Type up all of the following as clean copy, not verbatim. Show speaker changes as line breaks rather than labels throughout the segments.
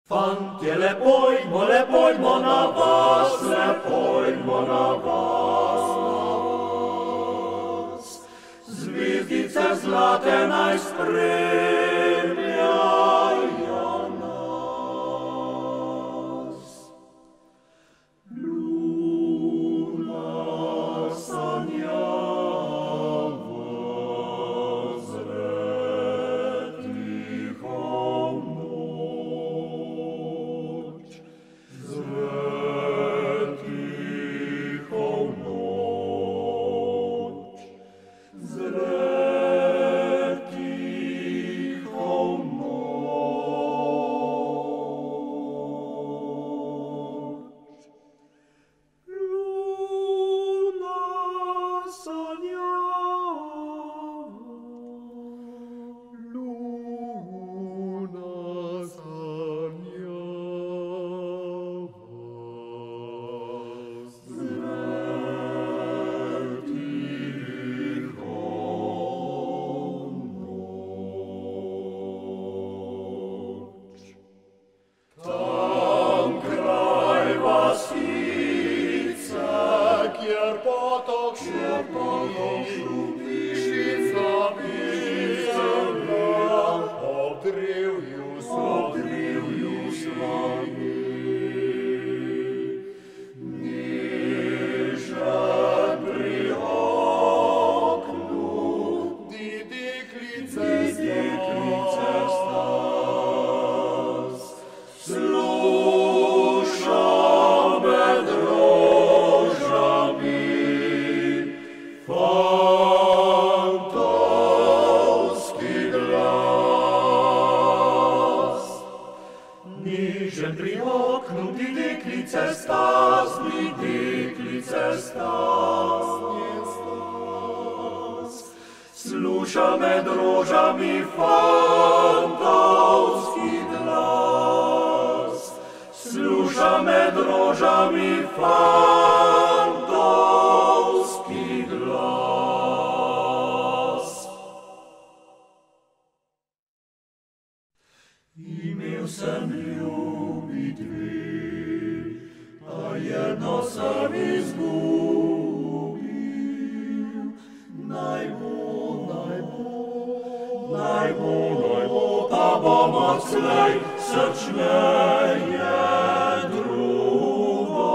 Fantje, lepojmo na vas, lepojmo na vas. Zvezdice zlate naj spremljajo nas. Luna sanjava zre tiho noč, zre tiho noč, zre tiho noč. Luna sanjava, luna sanjava, zre tiho noč. Tam kraj vasice, kjer potok šupi, šica bizelja, ob drevju slavi. Nižen pri oknu, di deklice stas, sluša med rožami fantovski glas. Nižen pri oknu, di deklice stas, sluša med rožami fantovski glas, sluša med rožami fantovski glas. Imel sem ljubi dve, a jedno sem izgubil. Naj bo, pa bom odslej srčneje drugo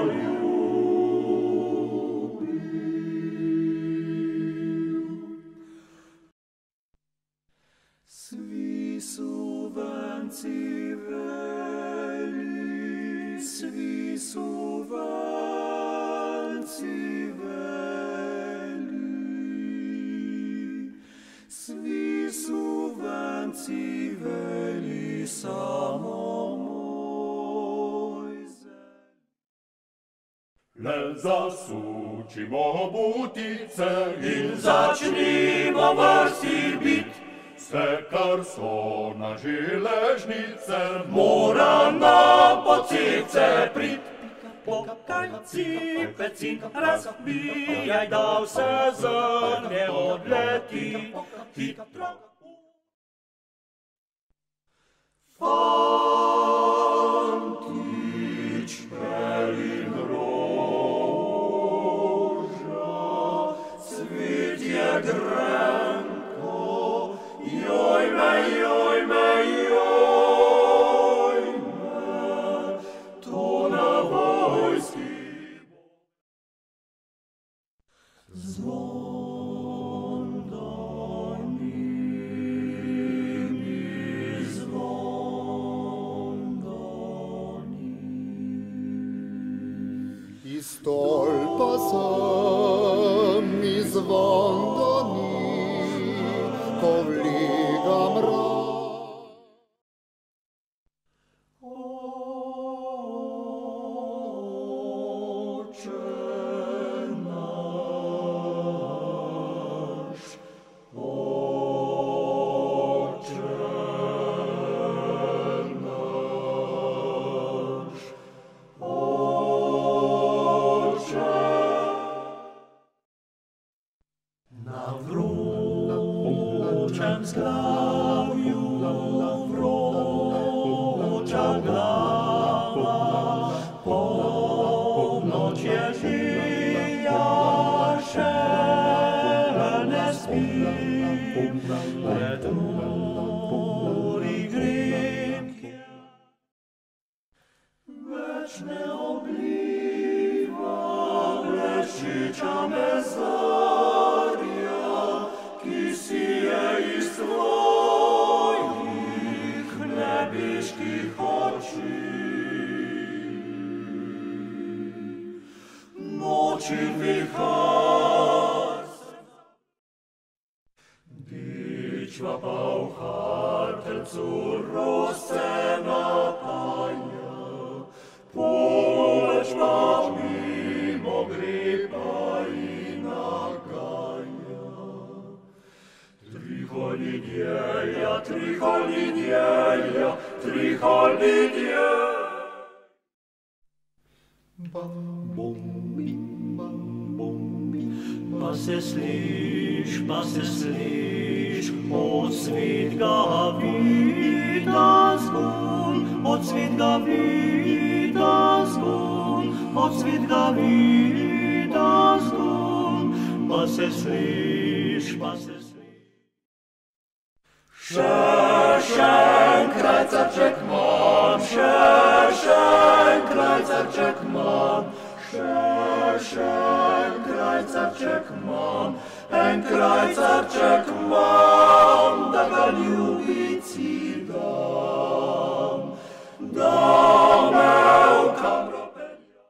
ljubil. Svi suvenci veli, svi suvenci veli, svi suvenci veli, samo moj zel. Le zasučimo butice in začnimo vrsti bit. Vse, kar so na železnice, mora nam po cevce prit. Pokaj cipec in razbijaj, da vse zrne odleti. Hitro. Fantič pelin roža, cvet je grenko, joj me, to na vojski bo. Zvon danini, zvon danini.
Iz stolpa sem, iz zvon doni, ko vliga mrak.
Na neobliwa, bleszczycia me zaria, ki sije iz Twoich nebieskich oczy. Noci wichar, dyć łapał hartel córosce napania, poleć masz mimo grypa i nagania. Tricholinieja, tricholinieja, tricholinieja.
Bam, bom, bim, bam, bom, bim, bam.
Passe sliš, od svit ga vida zgon, od svit ga vida zgon, od svit ga vida zgon. Passe sliš. Szerszeń krajcarczek mam, szerszeń krajcarczek mam, szerszeń krajcarczek mam, en krajcarczek mam, da ga ljubic i dam, dam kamropelja.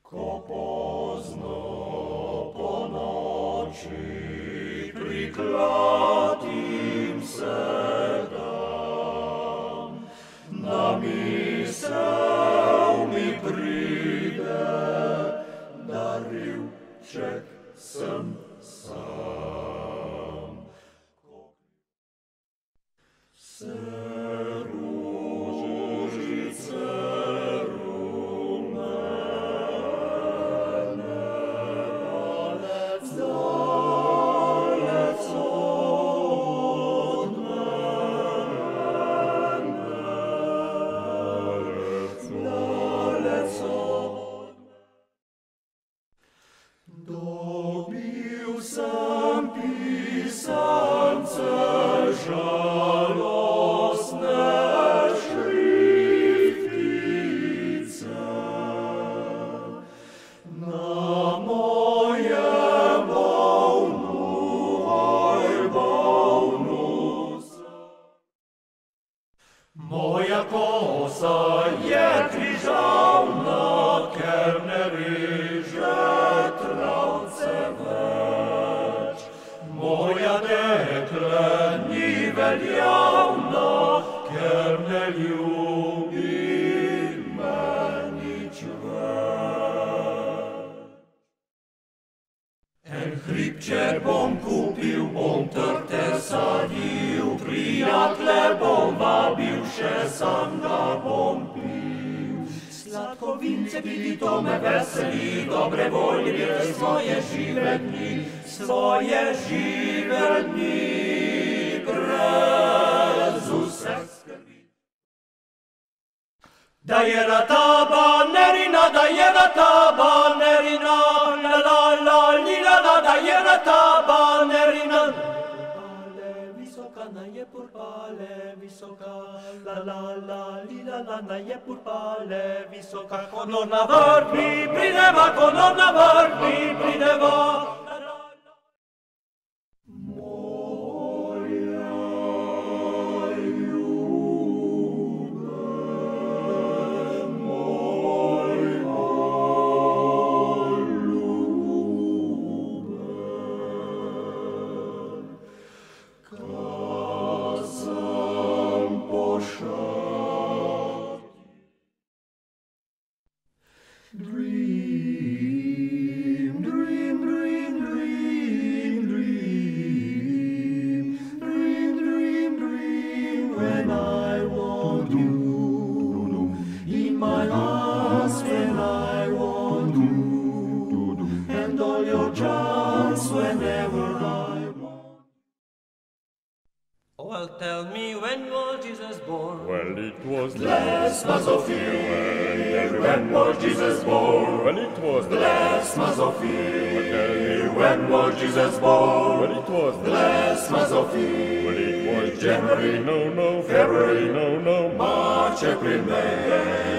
Ko pozno po noci priklatim se dam, na misel mi pride, da rivček sem sam. Se ružice rumene, dalec od mene, dalec od mene. Dobil sem pisance žalostne šriftice, na mojem bolnu se. Moja kosa je križavna, ker ne riže travce več. Moja dekle ni veljavna, ker ne ljubi me nič več. En hribček bom kupil, bom trte sadil, prijatelje bom vabil, še sam ga bom pil. Sladko vince piti, to me veseli, dobre volje biti svoje žive dni, brez vseh skrbi. Da je ta banerina, la la la li la la, da je ta banerina. Na je purpale visoka, la la la li la la, na je purpale visoka. Konor na vrh mi prideva, konor na vrh mi prideva. Dream, dream, dream, dream, dream, dream, dream, dream, when I want you in my arms, when I want you, and all your charms whenever I want. Oh, well, tell me, when was Jesus born?
Well, it was
Bless Mazophil, when was Jesus born?
Well, it was
Bless Mazophil, when was Jesus born?
Well, it was
Bless Mazophil,
Well, it was
January,
no,
February,
no,
March, April, May.